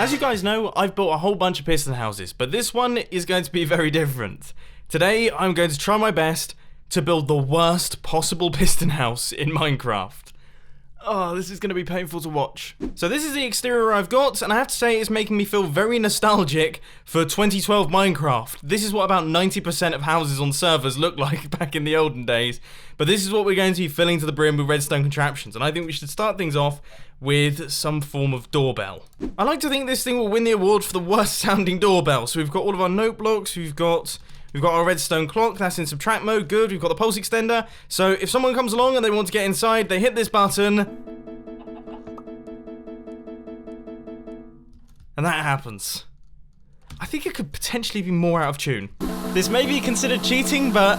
As you guys know, I've built a whole bunch of piston houses, but this one is going to be very different. Today, I'm going to try my best to build the worst possible piston house in Minecraft. Oh, this is going to be painful to watch. So this is the exterior I've got, and I have to say it's making me feel very nostalgic for 2012 Minecraft. This is what about 90% of houses on servers look like back in the olden days. But this is what we're going to be filling to the brim with redstone contraptions, and I think we should start things off with some form of doorbell. I like to think this thing will win the award for the worst sounding doorbell. So we've got all of our note blocks, we've got our redstone clock, that's in subtract mode, good. We've got the pulse extender. So if someone comes along and they want to get inside, they hit this button. And that happens. I think it could potentially be more out of tune. This may be considered cheating, but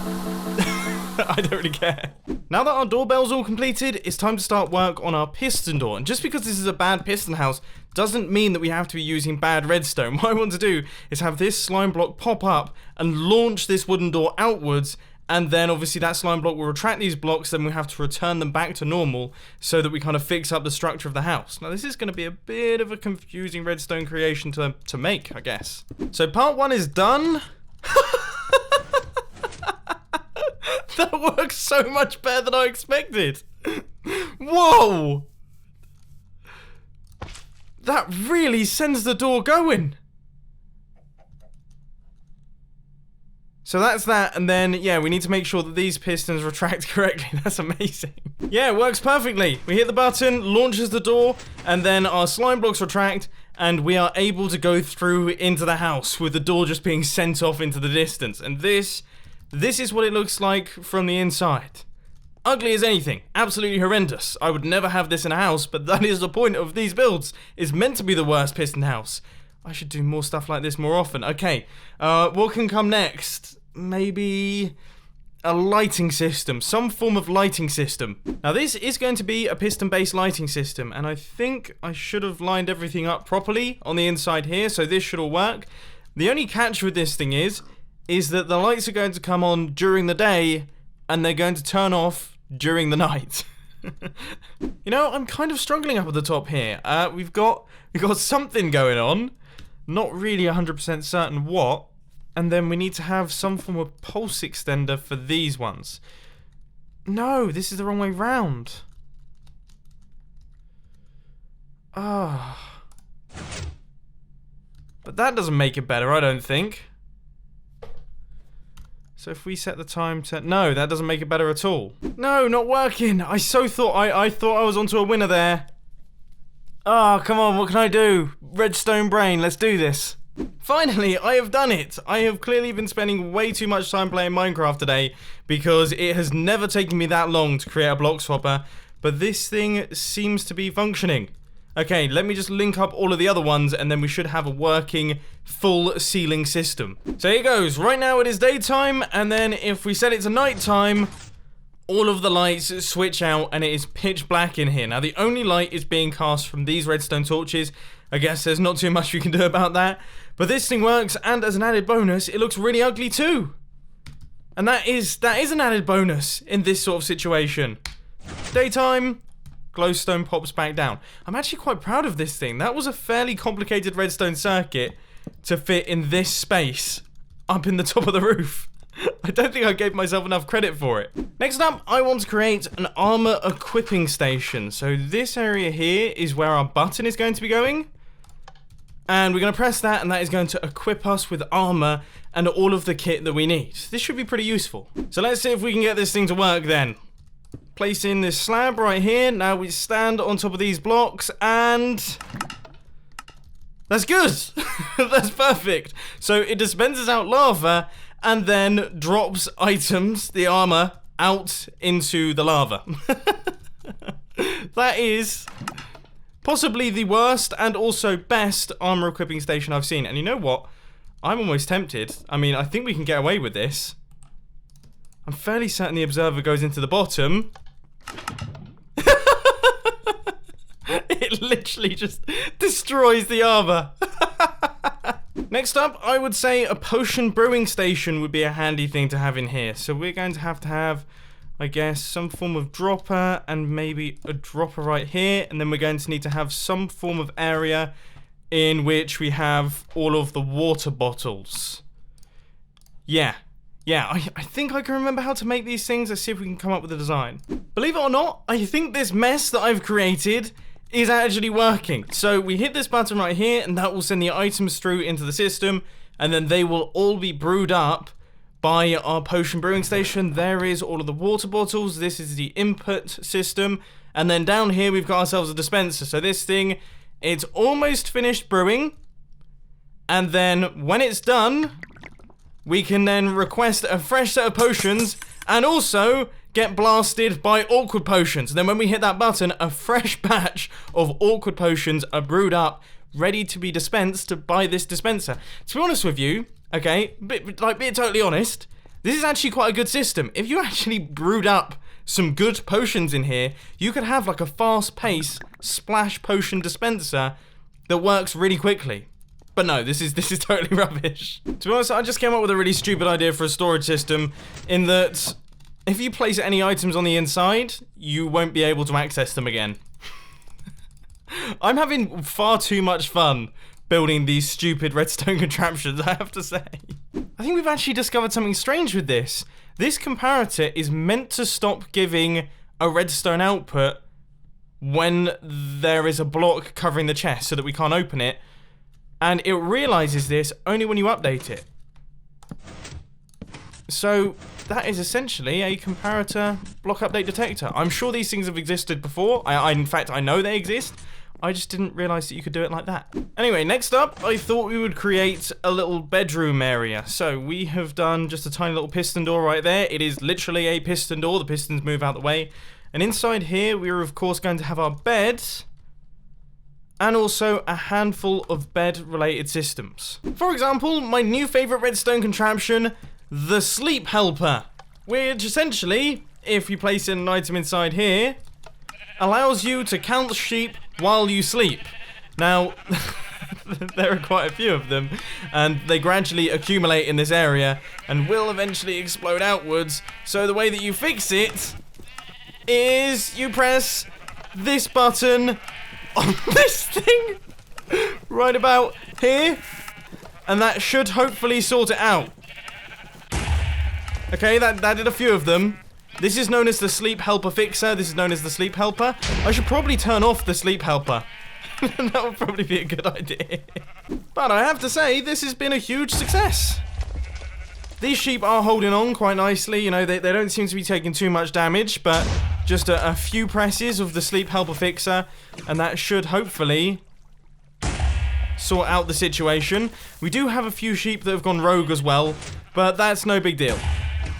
I don't really care. Now that our doorbell's all completed, it's time to start work on our piston door. And just because this is a bad piston house doesn't mean that we have to be using bad redstone. What I want to do is have this slime block pop up and launch this wooden door outwards, and then obviously that slime block will retract these blocks, then we have to return them back to normal so that we kind of fix up the structure of the house. Now this is going to be a bit of a confusing redstone creation to make, I guess. So part one is done. That works so much better than I expected. Whoa! That really sends the door going. So that's that, and then, yeah, we need to make sure that these pistons retract correctly. That's amazing. Yeah, it works perfectly. We hit the button, launches the door, and then our slime blocks retract, and we are able to go through into the house with the door just being sent off into the distance. And this is what it looks like from the inside. Ugly as anything, absolutely horrendous. I would never have this in a house, but that is the point of these builds. It's meant to be the worst piston house. I should do more stuff like this more often. Okay, what can come next? Maybe a lighting system, some form of lighting system. Now this is going to be a piston-based lighting system, and I think I should have lined everything up properly on the inside here, so this should all work. The only catch with this thing is that the lights are going to come on during the day, and they're going to turn off during the night. You know, I'm kind of struggling up at the top here. We've got something going on, not really 100% certain what, and then we need to have some form of pulse extender for these ones. No, this is the wrong way round. Ah. But that doesn't make it better, I don't think. So if we set the time to... No, that doesn't make it better at all. No, not working. I thought I was onto a winner there. Ah, come on, what can I do? Redstone brain, let's do this. Finally, I have done it. I have clearly been spending way too much time playing Minecraft today because it has never taken me that long to create a block swapper, but this thing seems to be functioning. Okay, let me just link up all of the other ones and then we should have a working full ceiling system. So here goes. Right now it is daytime, and then if we set it to nighttime, all of the lights switch out and it is pitch black in here. Now the only light is being cast from these redstone torches. I guess there's not too much we can do about that. But this thing works, and as an added bonus, it looks really ugly too. And that is an added bonus in this sort of situation. Daytime, glowstone pops back down. I'm actually quite proud of this thing. That was a fairly complicated redstone circuit to fit in this space up in the top of the roof. I don't think I gave myself enough credit for it. Next up, I want to create an armor equipping station. So this area here is where our button is going to be going. And we're going to press that, and that is going to equip us with armor and all of the kit that we need. This should be pretty useful. So let's see if we can get this thing to work then. Place in this slab right here. Now we stand on top of these blocks, and that's good. That's perfect. So it dispenses out lava and then drops items, the armor, out into the lava. That is possibly the worst and also best armor equipping station I've seen. And you know what? I'm almost tempted. I mean, I think we can get away with this. I'm fairly certain the observer goes into the bottom. It literally just destroys the armor. Next up, I would say a potion brewing station would be a handy thing to have in here. So we're going to have, I guess, some form of dropper and maybe a dropper right here. And then we're going to need to have some form of area in which we have all of the water bottles. Yeah, I think I can remember how to make these things. Let's see if we can come up with a design. Believe it or not, I think this mess that I've created is actually working. So we hit this button right here, and that will send the items through into the system, and then they will all be brewed up by our potion brewing station. There is all of the water bottles. This is the input system. And then down here, we've got ourselves a dispenser. So this thing, it's almost finished brewing. And then when it's done, we can then request a fresh set of potions and also get blasted by awkward potions. And then when we hit that button, a fresh batch of awkward potions are brewed up, ready to be dispensed by this dispenser. To be honest with you, okay, being totally honest, this is actually quite a good system. If you actually brewed up some good potions in here, you could have like a fast-paced splash potion dispenser that works really quickly. But no, this is totally rubbish. To be honest, I just came up with a really stupid idea for a storage system in that if you place any items on the inside, you won't be able to access them again. I'm having far too much fun building these stupid redstone contraptions, I have to say. I think we've actually discovered something strange with this. This comparator is meant to stop giving a redstone output when there is a block covering the chest so that we can't open it. And it realizes this only when you update it. So that is essentially a comparator block update detector. I'm sure these things have existed before. In fact, I know they exist. I just didn't realize that you could do it like that. Anyway, next up, I thought we would create a little bedroom area. So we have done just a tiny little piston door right there. It is literally a piston door. The pistons move out the way. And inside here, we are of course going to have our bed and also a handful of bed-related systems. For example, my new favorite redstone contraption, the sleep helper, which essentially, if you place an item inside here, allows you to count sheep while you sleep. Now, there are quite a few of them, and they gradually accumulate in this area and will eventually explode outwards. So the way that you fix it is you press this button on this thing right about here, and that should hopefully sort it out. Okay, that did a few of them. This is known as the sleep helper fixer. This is known as the sleep helper. I should probably turn off the sleep helper. That would probably be a good idea. But I have to say, this has been a huge success. These sheep are holding on quite nicely. You know, they don't seem to be taking too much damage, but just a few presses of the sleep helper fixer, and that should hopefully sort out the situation. We do have a few sheep that have gone rogue as well, but that's no big deal.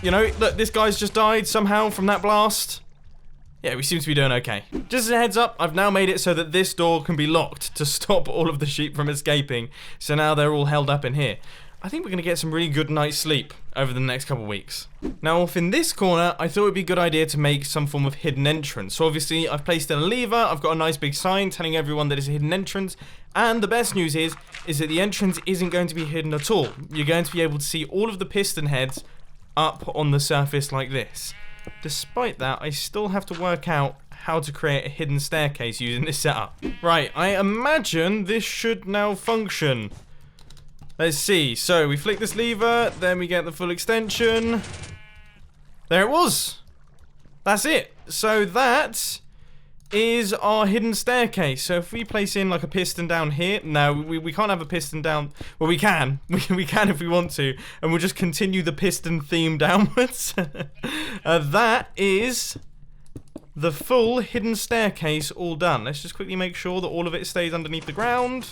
You know, look, this guy's just died somehow from that blast. Yeah, we seem to be doing okay. Just as a heads up, I've now made it so that this door can be locked to stop all of the sheep from escaping. So now they're all held up in here. I think we're going to get some really good night's sleep over the next couple of weeks. Now, off in this corner, I thought it would be a good idea to make some form of hidden entrance. So obviously, I've placed in a lever, I've got a nice big sign telling everyone that it's a hidden entrance. And the best news is that the entrance isn't going to be hidden at all. You're going to be able to see all of the piston heads up on the surface like this. Despite that, I still have to work out how to create a hidden staircase using this setup. Right, I imagine this should now function. Let's see. So we flick this lever, then we get the full extension. There it was. That's it. So that is our hidden staircase. So if we place in like a piston down here, no, we can't have a piston down. Well, we can. We can if we want to, and we'll just continue the piston theme downwards. That is the full hidden staircase all done. Let's just quickly make sure that all of it stays underneath the ground.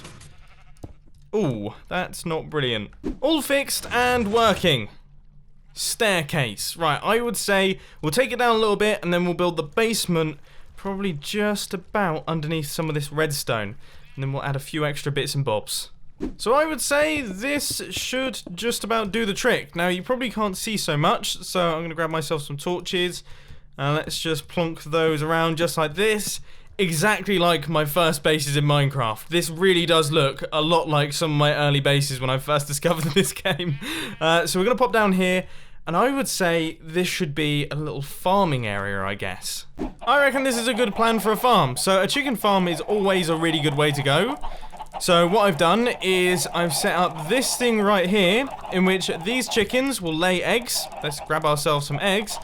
Ooh, that's not brilliant. All fixed and working. Staircase. Right, I would say we'll take it down a little bit and then we'll build the basement probably just about underneath some of this redstone. And then we'll add a few extra bits and bobs. So I would say this should just about do the trick. Now, you probably can't see so much, so I'm going to grab myself some torches. And let's just plonk those around just like this. Exactly like my first bases in Minecraft. This really does look a lot like some of my early bases when I first discovered this game. So we're going to pop down here, and I would say this should be a little farming area, I guess. I reckon this is a good plan for a farm. So a chicken farm is always a really good way to go. So what I've done is I've set up this thing right here, in which these chickens will lay eggs. Let's grab ourselves some eggs.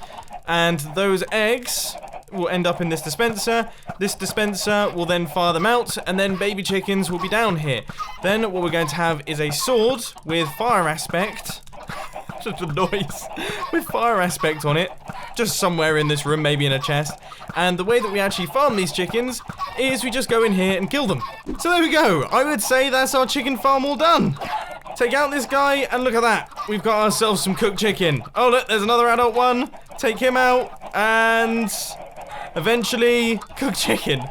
And those eggs will end up in this dispenser. This dispenser will then fire them out, and then baby chickens will be down here. Then what we're going to have is a sword with fire aspect. Such a noise. With fire aspect on it. Just somewhere in this room, maybe in a chest. And the way that we actually farm these chickens is we just go in here and kill them. So there we go. I would say that's our chicken farm all done. Take out this guy, and look at that. We've got ourselves some cooked chicken. Oh, look, there's another adult one. Take him out, and eventually cooked chicken.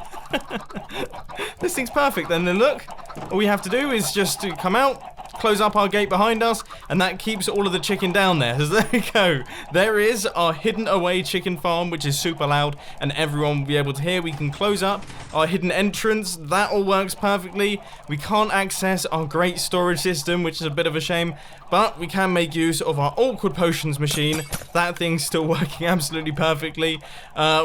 This thing's perfect then look. All we have to do is just to come out, close up our gate behind us, and that keeps all of the chicken down there. So there we go. There is our hidden away chicken farm, which is super loud, and everyone will be able to hear. We can close up our hidden entrance. That all works perfectly. We can't access our great storage system, which is a bit of a shame, but we can make use of our awkward potions machine. That thing's still working absolutely perfectly.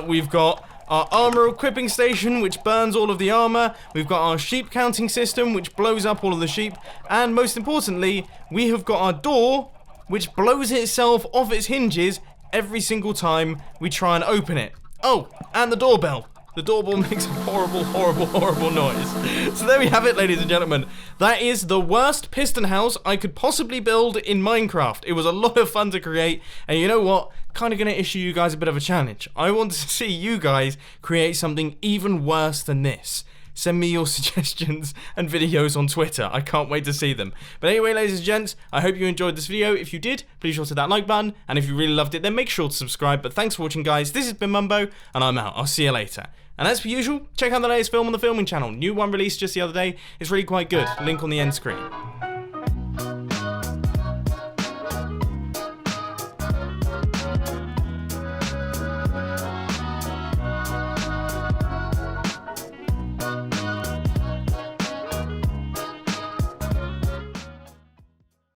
We've got our armor equipping station, which burns all of the armor. We've got our sheep counting system, which blows up all of the sheep. And most importantly, we have got our door, which blows itself off its hinges every single time we try and open it. Oh, and the doorbell. The doorbell makes a horrible, horrible, horrible noise. So there we have it, ladies and gentlemen. That is the worst piston house I could possibly build in Minecraft. It was a lot of fun to create, and you know what? Kind of going to issue you guys a bit of a challenge. I want to see you guys create something even worse than this. Send me your suggestions and videos on Twitter. I can't wait to see them. But anyway, ladies and gents, I hope you enjoyed this video. If you did, please sure to hit that like button. And if you really loved it, then make sure to subscribe. But thanks for watching, guys. This has been Mumbo, and I'm out. I'll see you later. And as per usual, check out the latest film on the filming channel. New one released just the other day. It's really quite good. Link on the end screen.